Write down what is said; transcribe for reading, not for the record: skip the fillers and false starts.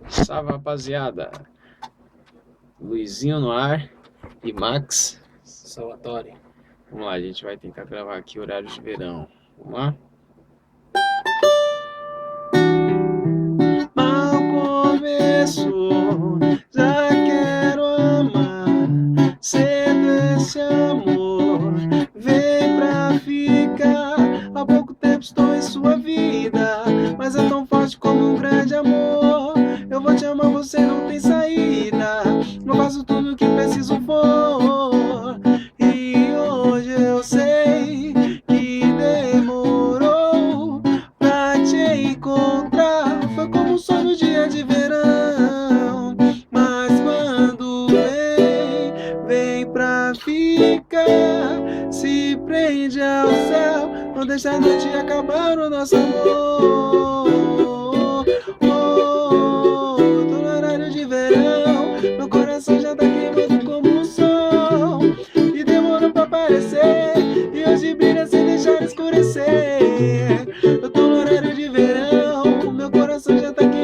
Salve, rapaziada. Luizinho no ar e Max Salvatore. Vamos lá, a gente vai tentar gravar aqui horário de verão. Vamos lá? Mal começou, já quero amar. Cedo esse amor vem pra ficar. Há pouco tempo estou em sua vida, mas é tão forte como um grande amor. Eu vou te amar, você não tem saída. Eu faço tudo o que preciso for. E hoje eu sei que demorou pra te encontrar. Foi como um sol no dia de verão. Mas quando vem pra ficar, se prende ao céu. Não deixa a noite acabar o nosso amor. Tô no horário de verão, meu coração já tá queimando como um sol. E demorou pra aparecer, e hoje brilha sem deixar escurecer. Eu tô no horário de verão, meu coração já tá queimando